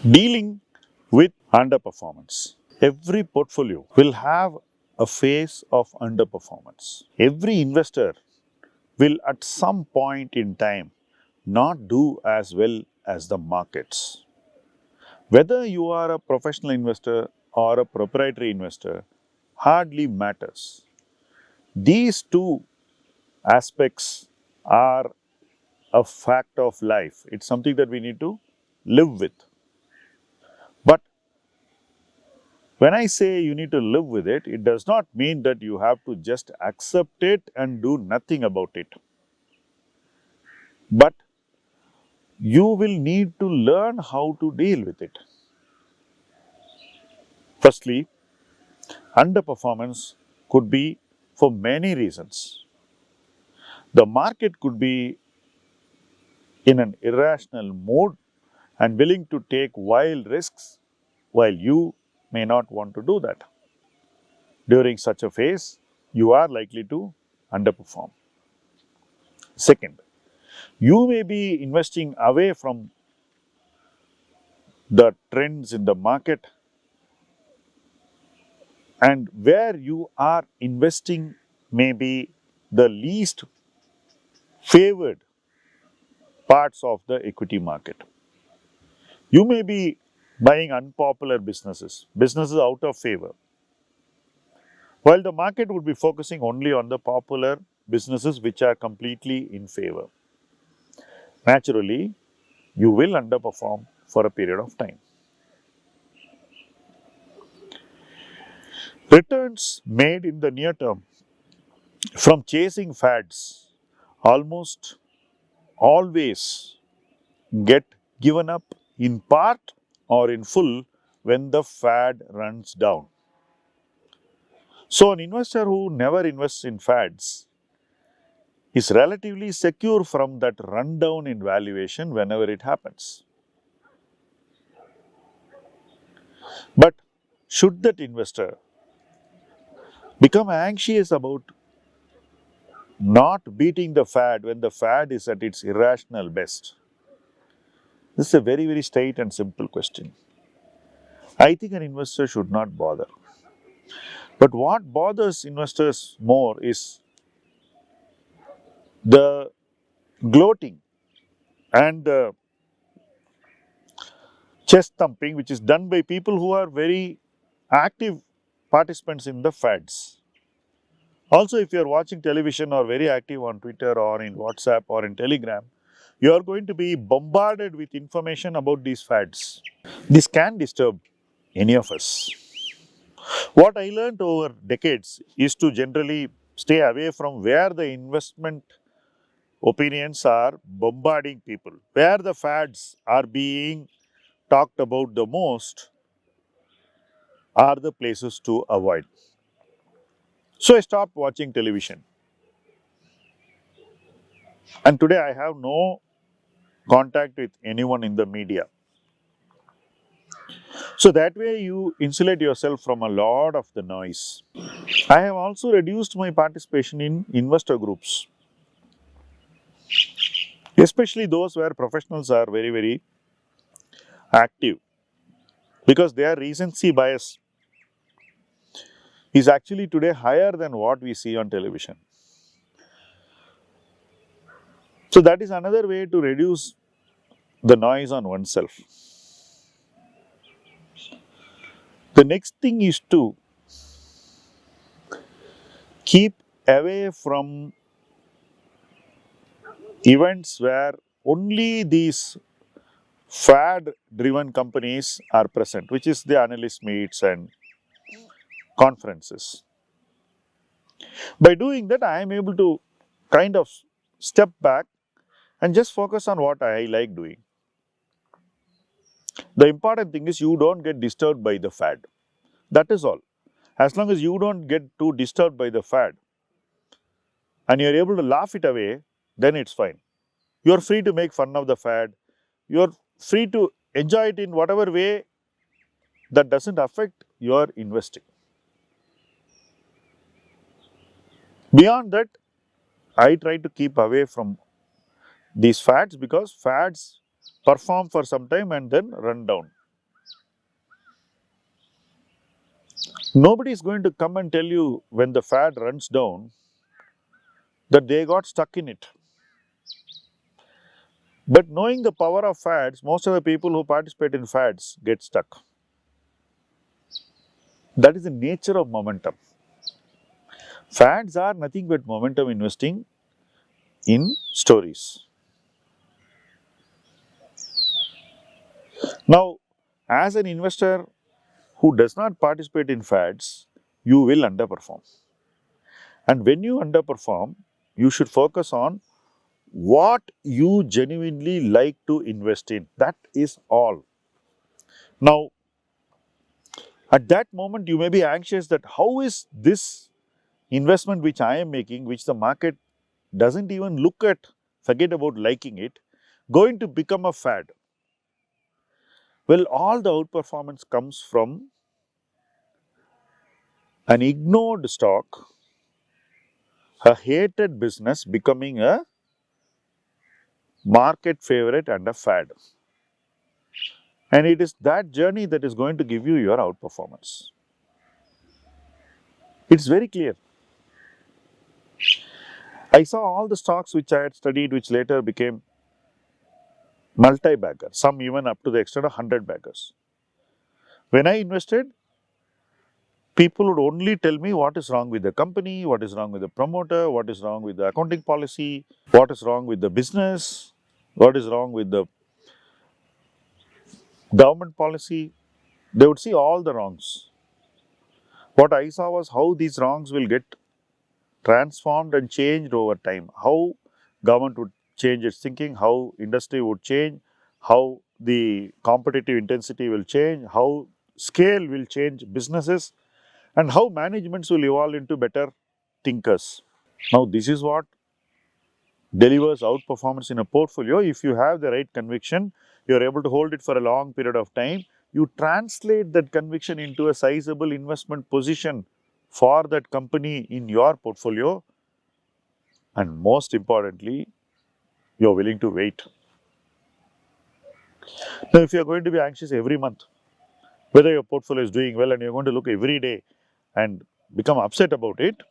Dealing with underperformance. Every portfolio will have a phase of underperformance. Every investor will at some point in time not do as well as the markets. Whether you are a professional investor or a proprietary investor hardly matters. These two aspects are a fact of life. It's something that we need to live with. But when I say you need to live with it, it does not mean that you have to just accept it and do nothing about it. But you will need to learn how to deal with it. Firstly, underperformance could be for many reasons. The market could be in an irrational mood and willing to take wild risks while you may not want to do that. During such a phase, you are likely to underperform. Second, you may be investing away from the trends in the market, and where you are investing may be the least favored parts of the equity market. You may be buying unpopular businesses out of favor, while the market would be focusing only on the popular businesses which are completely in favor. Naturally, you will underperform for a period of time. Returns made in the near term from chasing fads almost always get given up in part or in full when the fad runs down. So, an investor who never invests in fads is relatively secure from that rundown in valuation whenever it happens. But should that investor become anxious about not beating the fad when the fad is at its irrational best? This is a very, very straight and simple question. I think an investor should not bother. But what bothers investors more is the gloating and the chest thumping which is done by people who are very active participants in the fads. Also, if you are watching television or very active on Twitter or in WhatsApp or in Telegram, you are going to be bombarded with information about these fads. This can disturb any of us. What I learned over decades is to generally stay away from where the investment opinions are bombarding people. Where the fads are being talked about the most are the places to avoid. So I stopped watching television. And today I have no contact with anyone in the media. So that way you insulate yourself from a lot of the noise. I have also reduced my participation in investor groups, especially those where professionals are very, very active, because their recency bias is actually today higher than what we see on television. So that is another way to reduce the noise on oneself. The next thing is to keep away from events where only these fad driven companies are present, which is the analyst meets and conferences. By doing that, I am able to kind of step back and just focus on what I like doing. The important thing is you don't get disturbed by the fad. That is all. As long as you don't get too disturbed by the fad and you're able to laugh it away, then it's fine. You're free to make fun of the fad. You're free to enjoy it in whatever way that doesn't affect your investing. Beyond that, I try to keep away from these fads because fads perform for some time and then run down. Nobody is going to come and tell you when the fad runs down that they got stuck in it. But knowing the power of fads, most of the people who participate in fads get stuck. That is the nature of momentum. Fads are nothing but momentum investing in stories. Now, as an investor who does not participate in fads, you will underperform. And when you underperform, you should focus on what you genuinely like to invest in. That is all. Now, at that moment, you may be anxious that how is this investment which I am making, which the market doesn't even look at, forget about liking it, going to become a fad? Well, all the outperformance comes from an ignored stock, a hated business becoming a market favorite and a fad. And it is that journey that is going to give you your outperformance. It's very clear. I saw all the stocks which I had studied, which later became multi-bagger, some even up to the extent of 100 baggers. When I invested, people would only tell me what is wrong with the company, what is wrong with the promoter, what is wrong with the accounting policy, what is wrong with the business, what is wrong with the government policy. They would see all the wrongs. What I saw was how these wrongs will get transformed and changed over time. How government would change its thinking, how industry would change, how the competitive intensity will change, how scale will change businesses, and how managements will evolve into better thinkers. Now, this is what delivers outperformance in a portfolio. If you have the right conviction, you are able to hold it for a long period of time. You translate that conviction into a sizable investment position for that company in your portfolio, and most importantly, you are willing to wait. Now, if you are going to be anxious every month, whether your portfolio is doing well and you are going to look every day and become upset about it,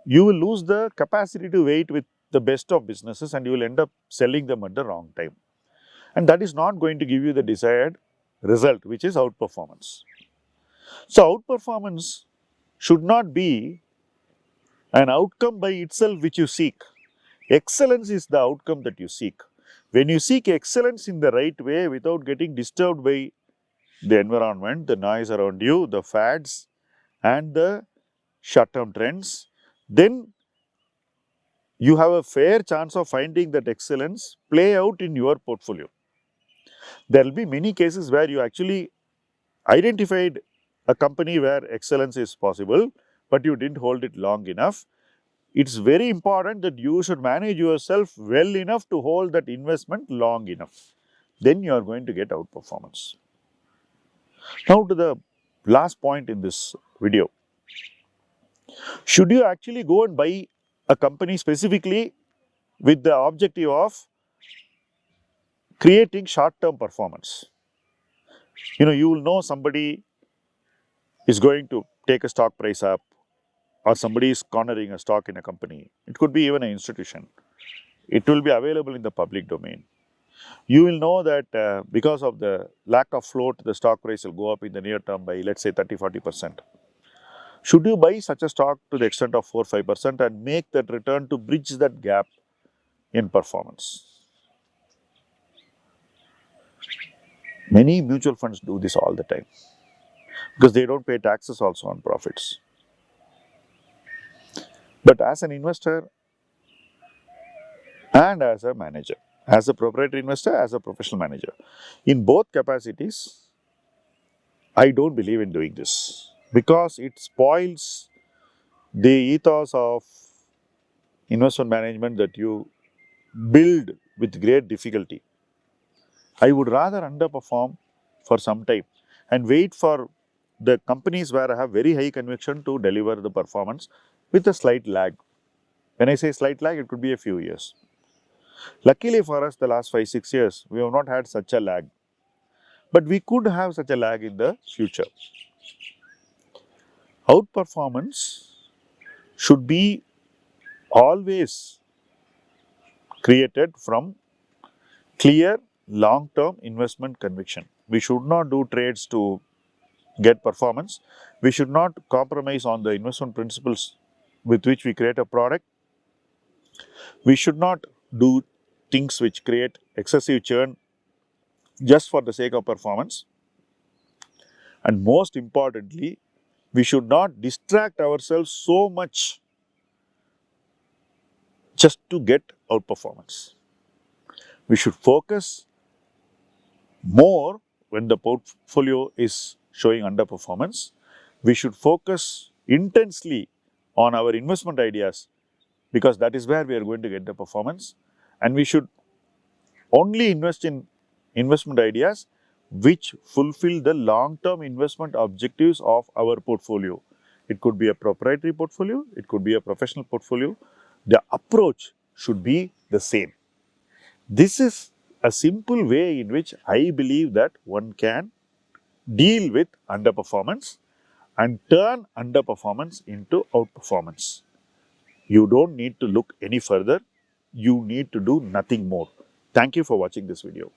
you will lose the capacity to wait with the best of businesses and you will end up selling them at the wrong time. And that is not going to give you the desired result, which is outperformance. So, outperformance should not be an outcome by itself which you seek. Excellence is the outcome that you seek. When you seek excellence in the right way without getting disturbed by the environment, the noise around you, the fads and the short-term trends, then you have a fair chance of finding that excellence play out in your portfolio. There will be many cases where you actually identified a company where excellence is possible, but you didn't hold it long enough. It's very important that you should manage yourself well enough to hold that investment long enough. Then you are going to get outperformance. Now to the last point in this video. Should you actually go and buy a company specifically with the objective of creating short-term performance? You will know somebody is going to take a stock price up or somebody is cornering a stock in a company. It could be even an institution. It will be available in the public domain. You will know that because of the lack of float, the stock price will go up in the near term by, let's say, 30-40%. Should you buy such a stock to the extent of 4-5% and make that return to bridge that gap in performance? Many mutual funds do this all the time because they don't pay taxes also on profits. But as an investor and as a manager, as a proprietary investor, as a professional manager, in both capacities, I don't believe in doing this because it spoils the ethos of investment management that you build with great difficulty. I would rather underperform for some time and wait for the companies where I have very high conviction to deliver the performance with a slight lag. When I say slight lag, it could be a few years. Luckily for us, the last 5-6 years, we have not had such a lag. But we could have such a lag in the future. Outperformance should be always created from clear long-term investment conviction. We should not do trades to get performance. We should not compromise on the investment principles with which we create a product. We should not do things which create excessive churn just for the sake of performance. And most importantly, we should not distract ourselves so much just to get outperformance. We should focus more when the portfolio is showing underperformance. We should focus intensely on our investment ideas because that is where we are going to get the performance. And we should only invest in investment ideas which fulfill the long-term investment objectives of our portfolio. It could be a proprietary portfolio, it could be a professional portfolio. The approach should be the same. This is a simple way in which I believe that one can deal with underperformance and turn underperformance into outperformance. You don't need to look any further. You need to do nothing more. Thank you for watching this video.